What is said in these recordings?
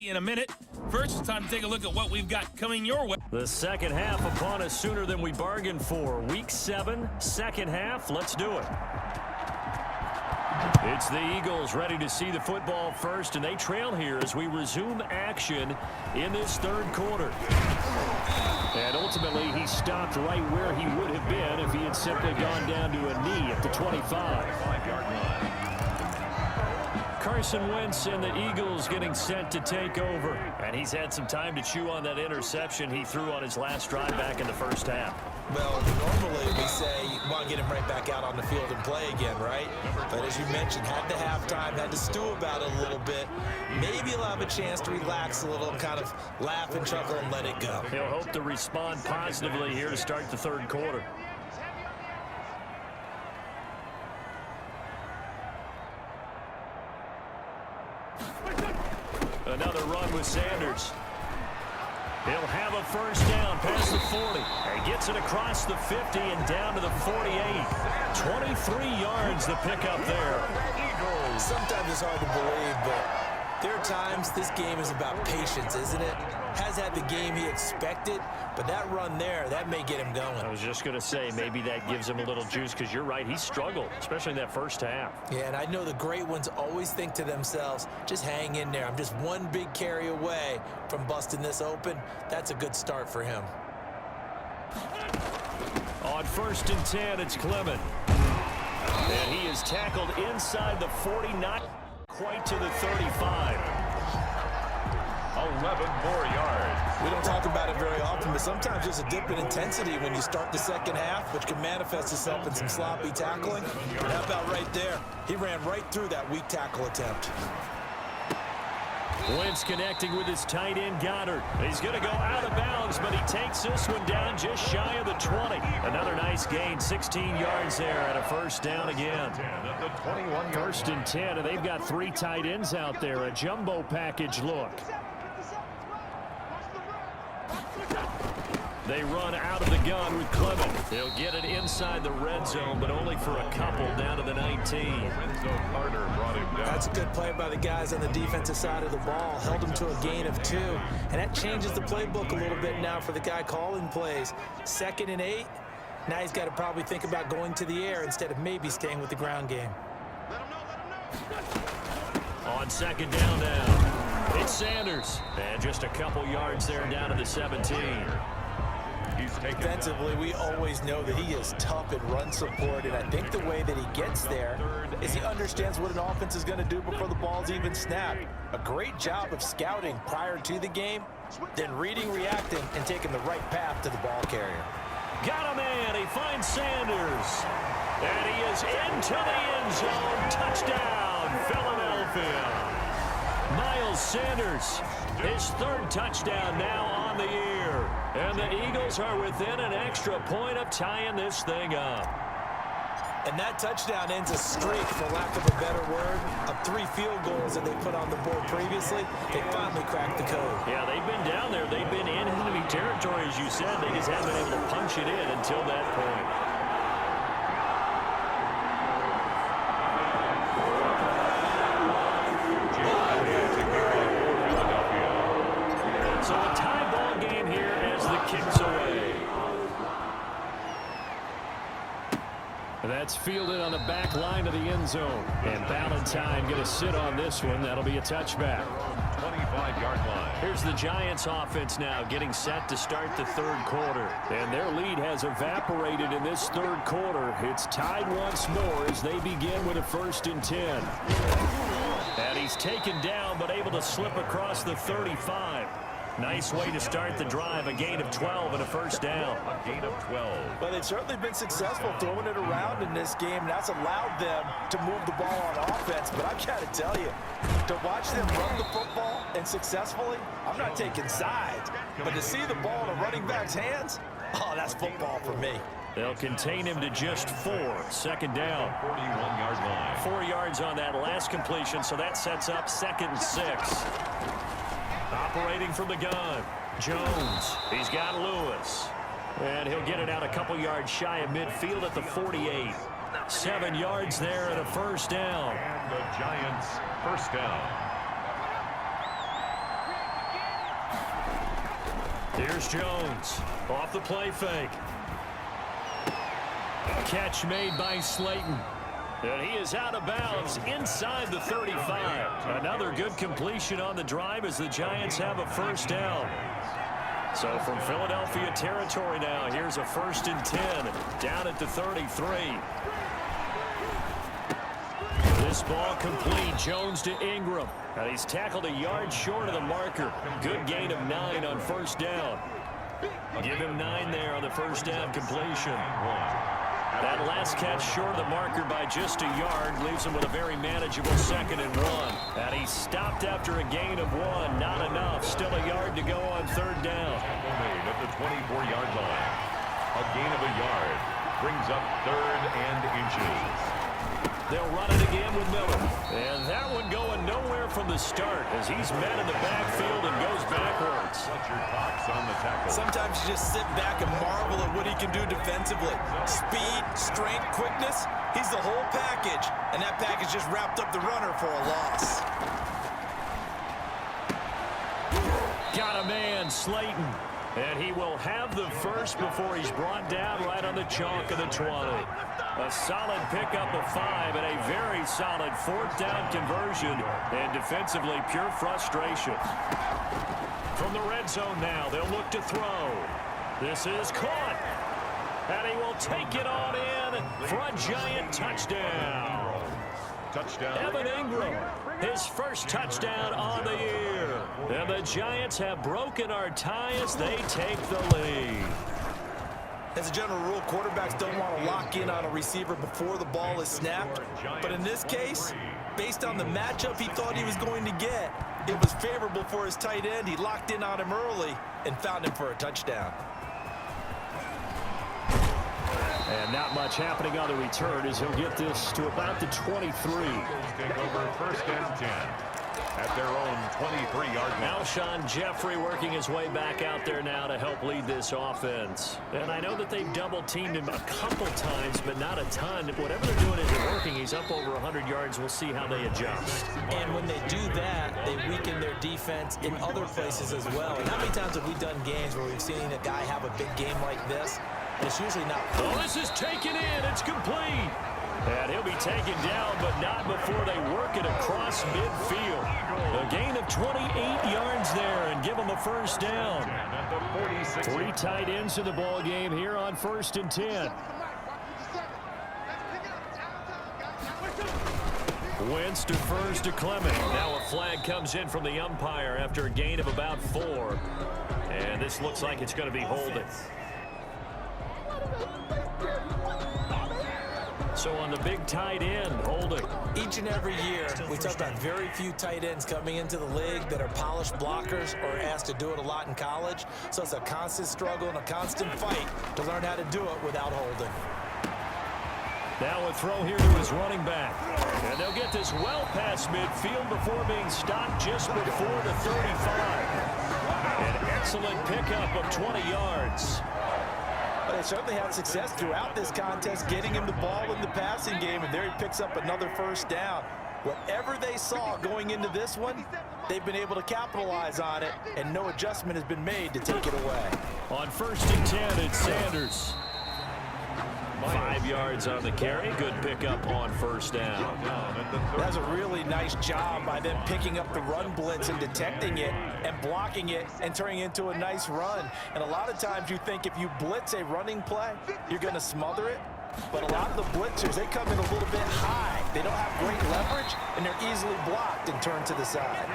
In a minute. First, it's time to take a look at what we've got coming your way. The second half upon us sooner than we bargained for. Week 7, second half. Let's do it. It's the Eagles ready to see the football first, and they trail here as we resume action in this third quarter. And ultimately, he stopped right where he would have been if he had simply gone down to a knee at the 25-yard line. Carson Wentz and the Eagles getting set to take over. And he's had some time to chew on that interception he threw on his last drive back in the first half. Well, normally we say you want to get him right back out on the field and play again, right? But as you mentioned, had the halftime, had to stew about it a little bit. Maybe he'll have a chance to relax a little, kind of laugh and chuckle and let it go. He'll hope to respond positively here to start the third quarter. Another run with Sanders. He'll have a first down past the 40. And gets it across the 50 and down to the 48. 23 yards the pickup there. Sometimes it's hard to believe, but there are times this game is about patience, isn't it? Has had the game he expected, but that run there, that may get him going. I was just going to say, maybe that gives him a little juice, because you're right, he struggled, especially in that first half. Yeah, and I know the great ones always think to themselves, just hang in there. I'm just one big carry away from busting this open. That's a good start for him. On 1st and 10, it's Clement. And he is tackled inside the 40, not quite to the 35. 11 more yards. We don't talk about it very often, but sometimes there's a dip in intensity when you start the second half, which can manifest itself in some sloppy tackling. And how about right there? He ran right through that weak tackle attempt. Wentz connecting with his tight end Goddard. He's going to go out of bounds, but he takes this one down just shy of the 20. Another nice gain, 16 yards there, and a first down again. 1st and 10, and they've got 3 tight ends out there. A jumbo package look. They run out of the gun with Clement. They'll get it inside the red zone, but only for a couple, down to the 19. That's a good play by the guys on the defensive side of the ball. Held him to a gain of 2. And that changes the playbook a little bit now for the guy calling plays. 2nd and 8. Now he's got to probably think about going to the air instead of maybe staying with the ground game. On 2nd down now, it's Sanders. And just a couple yards there down to the 17. Defensively, we always know that he is tough in run support, and I think the way that he gets there is he understands what an offense is going to do before the ball's even snapped. A great job of scouting prior to the game, then reading, reacting, and taking the right path to the ball carrier. Got a man. He finds Sanders. And he is into the end zone. Touchdown, Philadelphia. Miles Sanders, his 3rd touchdown now on the year. And the Eagles are within an extra point of tying this thing up. And that touchdown ends a streak, for lack of a better word, of 3 field goals that they put on the board previously. They finally cracked the code. Yeah, they've been down there. They've been in enemy territory, as you said. They just haven't been able to punch it in until that point. So a tie ball game here as the kick's away. That's fielded on the back line of the end zone. And Valentine going to sit on this one. That'll be a touchback. 25-yard line. Here's the Giants offense now getting set to start the third quarter. And their lead has evaporated in this third quarter. It's tied once more as they begin with a 1st and 10. And he's taken down but able to slip across the 35. Nice way to start the drive, a gain of 12 and a first down. A gain of 12. Well, they've certainly been successful throwing it around in this game. That's allowed them to move the ball on offense. But I've got to tell you, to watch them run the football and successfully, I'm not taking sides. But to see the ball in a running back's hands, oh, that's football for me. They'll contain him to just 4. 2nd down. 41-yard line. 4 yards on that last completion, so that sets up 2nd and 6. Operating from the gun, Jones. He's got Lewis. And he'll get it out a couple yards shy of midfield at the 48. 7 yards there and a first down. And the Giants' first down. Here's Jones. Off the play fake. Catch made by Slayton. And he is out of bounds inside the 35. Another good completion on the drive as the Giants have a first down. So from Philadelphia territory now, here's a 1st and 10 down at the 33. This ball complete. Jones to Ingram. And he's tackled a yard short of the marker. Good gain of 9 on first down. Give him 9 there on the first down completion. That last catch short of the marker by just a yard leaves him with a very manageable 2nd and 1. And he stopped after a gain of 1. Not enough. Still a yard to go on 3rd down. Made at the 24-yard line. A gain of a yard brings up 3rd and inches. They'll run it again with Miller. And that one going nowhere from the start as he's met in the backfield and goes backwards. What's your thoughts on the tackle? Sometimes you just sit back and marvel at what he can do defensively. Speed, strength, quickness. He's the whole package. And that package just wrapped up the runner for a loss. Got a man, Slayton. And he will have the first before he's brought down right on the chalk of the 20. A solid pickup of 5 and a very solid 4th down conversion. And defensively, pure frustration. From the red zone now, they'll look to throw. This is caught. And he will take it on in for a Giant touchdown. Touchdown. Evan Ingram, his first touchdown on the year. And the Giants have broken our tie as they take the lead. As a general rule, quarterbacks don't want to lock in on a receiver before the ball is snapped. But in this case, based on the matchup he thought he was going to get, it was favorable for his tight end. He locked in on him early and found him for a touchdown. And not much happening on the return as he'll get this to about the 23. Take over 1st and 10 at their own 23-yard line. Alshon Jeffrey working his way back out there now to help lead this offense. And I know that they've double-teamed him a couple times, but not a ton. Whatever they're doing isn't working. He's up over 100 yards. We'll see how they adjust. And when they do that, they weaken their defense in other places as well. And how many times have we done games where we've seen a guy have a big game like this? And it's usually not. Oh, this is taken in. It's complete. And he'll be taken down, but not before they work it across midfield. A gain of 28 yards there and give them a first down. 3 tight ends in the ball game here on 1st and 10. Wentz defers to Clement. Now a flag comes in from the umpire after a gain of about 4. And this looks like it's going to be holding. So on the big tight end, holding. Each and every year, we talk about very few tight ends coming into the league that are polished blockers or asked to do it a lot in college. So it's a constant struggle and a constant fight to learn how to do it without holding. Now a throw here to his running back. And they'll get this well past midfield before being stopped just before the 35. An excellent pickup of 20 yards. But they certainly had success throughout this contest getting him the ball in the passing game, and there he picks up another first down. Whatever they saw going into this one, they've been able to capitalize on it, and no adjustment has been made to take it away. On 1st and 10, it's Sanders. 5 yards on the carry. Good pickup on first down. That's a really nice job by them picking up the run blitz and detecting it and blocking it and turning it into a nice run. And a lot of times you think if you blitz a running play, you're going to smother it. But a lot of the blitzers, they come in a little bit high. They don't have great leverage, and they're easily blocked and turned to the side.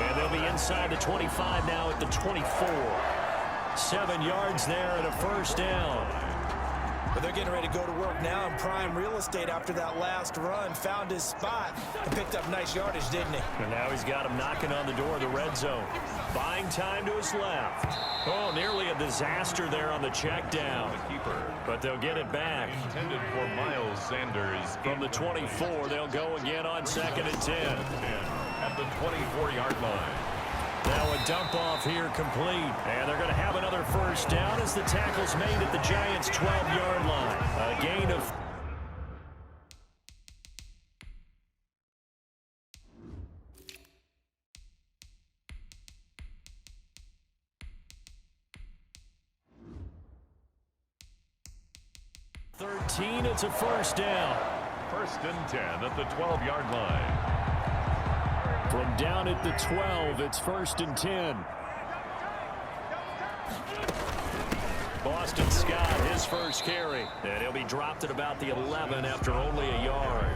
And they'll be inside the 25 now at the 24. 7 yards there and a first down. But they're getting ready to go to work now in prime real estate after that last run. Found his spot and picked up nice yardage, didn't he? And now he's got him knocking on the door of the red zone. Buying time to his left. Oh, nearly a disaster there on the check down. But they'll get it back. Intended for Miles Sanders. From the 24, they'll go again on 2nd and 10. At the 24-yard line. Now a dump off here complete. And they're going to have another first down as the tackle's made at the Giants' 12-yard line. A gain of 17. It's a first down. First and 10 at the 12-yard line. From down at the 12, it's first and 10. Boston Scott, his first carry. And he'll be dropped at about the 11 after only a yard.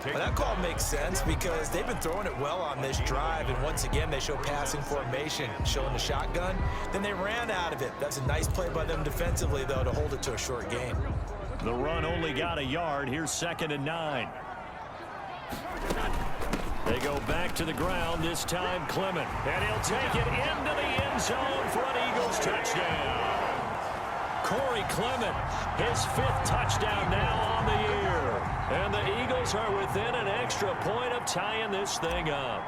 Well, that call makes sense because they've been throwing it well on this drive, and once again they show passing formation, showing the shotgun. Then they ran out of it. That's a nice play by them defensively, though, to hold it to a short gain. The run only got a yard. Here's 2nd and 9. They go back to the ground, this time Clement. And he'll take it into the end zone for an Eagles touchdown. Corey Clement, his 5th touchdown now on the year. And the Eagles are within an extra point of tying this thing up.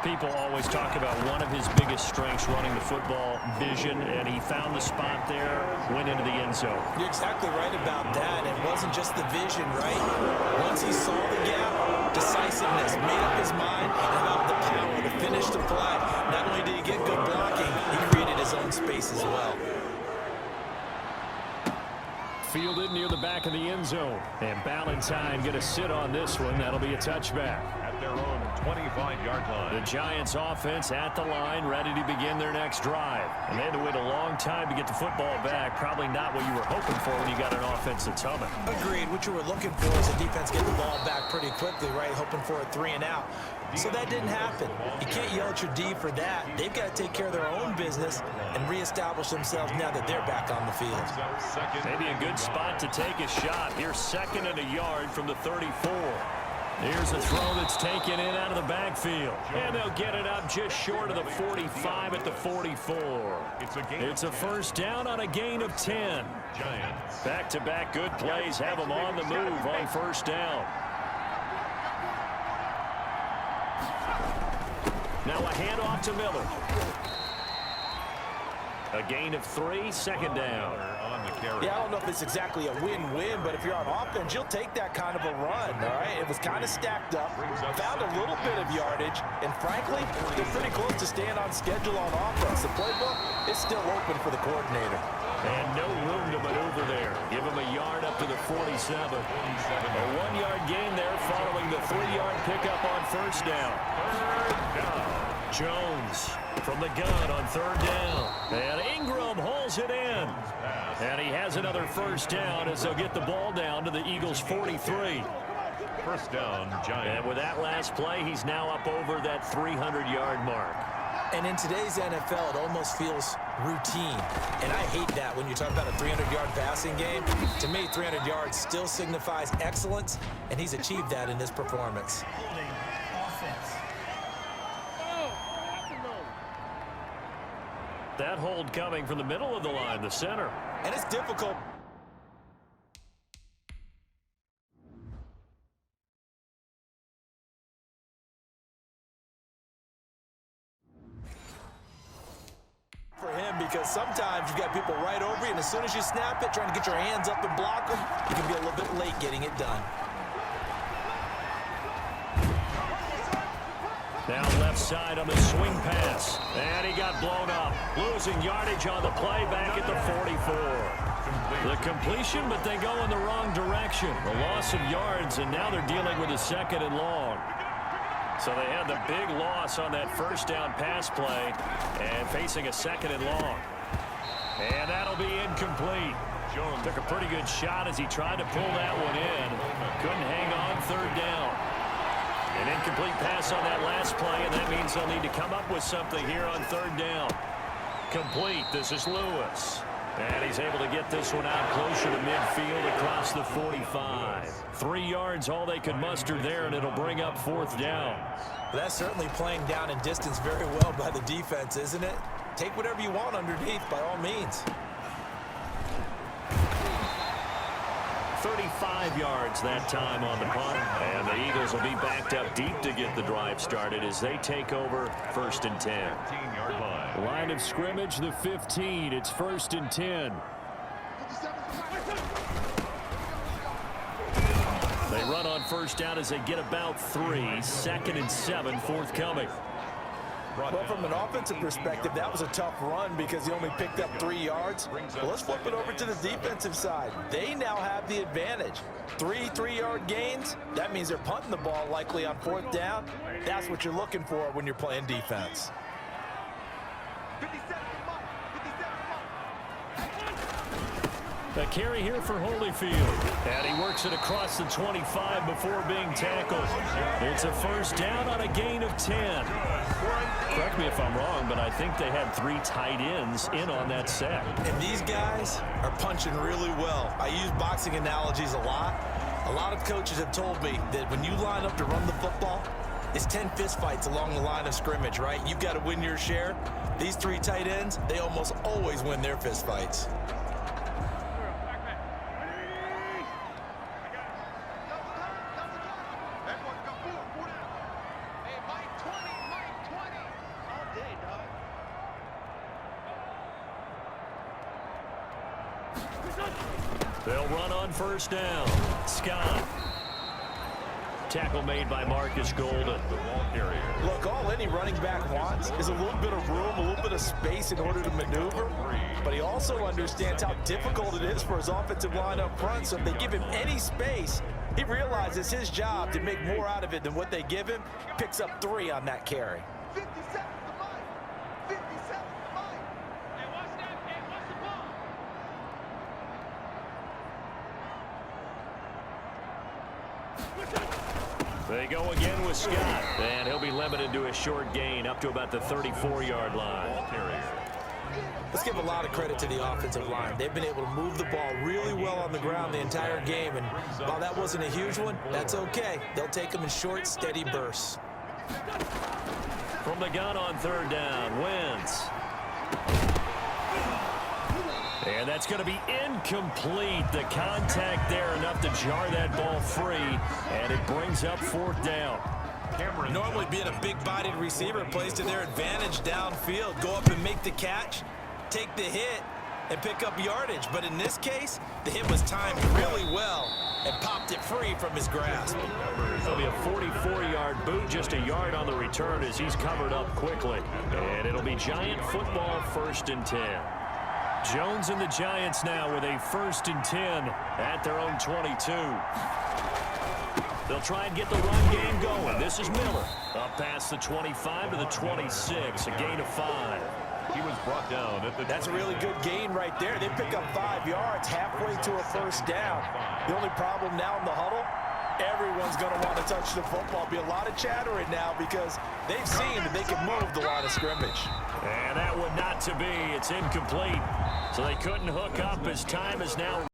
People always talk about one of his biggest strengths running the football, vision, and he found the spot there, went into the end zone. You're exactly right about that. It wasn't just the vision, right? Once he saw the gap, decisiveness, made up his mind, and about the power to finish the play. Not only did he get good blocking, he created his own space as well. Fielded near the back of the end zone. And Ballantyne going to sit on this one. That'll be a touchback. At their own 25-yard line. The Giants offense at the line, ready to begin their next drive. And they had to wait a long time to get the football back. Probably not what you were hoping for when you got an offense that's humming. Agreed. What you were looking for is a defense getting the ball back pretty quickly, right? Hoping for a 3 and out. So that didn't happen. You can't yell at your D for that. They've got to take care of their own business and reestablish themselves now that they're back on the field. Maybe a good spot to take a shot. Here's 2nd and a yard from the 34. Here's a throw that's taken in out of the backfield. And they'll get it up just short of the 45 at the 44. It's a first down on a gain of 10. Giants. Back-to-back good plays have them on the move on first down. Now a handoff to Miller. A gain of 3, 2nd down. Yeah, I don't know if it's exactly a win-win, but if you're on offense, you'll take that kind of a run, all right? It was kind of stacked up, found a little bit of yardage, and frankly, they're pretty close to staying on schedule on offense. The playbook is still open for the coordinator. And no room to maneuver there. Give him a yard up to the 47. A 1-yard gain there following the 3-yard pickup on first down. Jones from the gun on 3rd down. And Ingram hauls it in. And he has another first down as they'll get the ball down to the Eagles' 43. First down, Giants. And with that last play, he's now up over that 300-yard mark. And in today's NFL, it almost feels routine. And I hate that when you talk about a 300-yard passing game. To me, 300 yards still signifies excellence, and he's achieved that in this performance. That hold coming from the middle of the line, the center. And it's difficult. For him, because sometimes you've got people right over you, and as soon as you snap it, trying to get your hands up and block them, you can be a little bit late getting it done. Now left side on the swing pass. And he got blown up. Losing yardage on the play back at the 44. The completion, but they go in the wrong direction. The loss of yards, and now they're dealing with a 2nd and long. So they had the big loss on that first down pass play and facing a 2nd and long. And that'll be incomplete. Jones took a pretty good shot as he tried to pull that one in. Couldn't hang on 3rd down. An incomplete pass on that last play, and that means they'll need to come up with something here on 3rd down. Complete. This is Lewis. And he's able to get this one out closer to midfield across the 45. 3 yards, all they could muster there, and it'll bring up 4th down. Well, that's certainly playing down in distance very well by the defense, isn't it? Take whatever you want underneath, by all means. 35 yards that time on the punt. And the Eagles will be backed up deep to get the drive started as they take over 1st and 10. 15-yard line. Line of scrimmage, the 15. It's 1st and 10. They run on first down as they get about 3. 2nd and 7 forthcoming. Well, from an offensive perspective, that was a tough run because he only picked up 3 yards. Well, let's flip it over to the defensive side. They now have the advantage. 3 3-yard gains, that means they're punting the ball likely on 4th down. That's what you're looking for when you're playing defense. A carry here for Holyfield. And he works it across the 25 before being tackled. It's a first down on a gain of 10. Correct me if I'm wrong, but I think they had 3 tight ends in on that sack. And these guys are punching really well. I use boxing analogies a lot. A lot of coaches have told me that when you line up to run the football, it's 10 fistfights along the line of scrimmage, right? You've got to win your share. These 3 tight ends, they almost always win their fistfights. They'll run on first down. Scott. Tackle made by Marcus Golden. The ball carrier. Look, all any running back wants is a little bit of room, a little bit of space in order to maneuver. But he also understands how difficult it is for his offensive line up front. So if they give him any space, he realizes his job to make more out of it than what they give him. Picks up 3 on that carry. 50 seconds to mine. 50 seconds to mine. Hey, watch that. Hey, watch the ball. They go again with Scott. And he'll be limited to a short gain up to about the 34-yard line. Let's give a lot of credit to the offensive line. They've been able to move the ball really well on the ground the entire game. And while that wasn't a huge one, that's okay. They'll take them in short, steady bursts. From the gun on 3rd down, Wentz. And that's going to be incomplete. The contact there enough to jar that ball free, and it brings up 4th down. Normally being a big-bodied receiver plays to their advantage downfield. Go up and make the catch, take the hit, and pick up yardage. But in this case, the hit was timed really well and popped it free from his grasp. It'll be a 44-yard boot, just a yard on the return as he's covered up quickly. And it'll be Giant football, 1st and 10. Jones and the Giants now with a 1st and 10 at their own 22. They'll try and get the run game going. This is Miller. Up past the 25 to the 26, a gain of 5. He was brought down at the. That's a really good gain right there. They pick up 5 yards halfway to a 1st down. The only problem now in the huddle, everyone's going to want to touch the football. Be a lot of chattering now because they've seen that they can move the line of scrimmage. And that one not to be. It's incomplete. So they couldn't hook up as time is now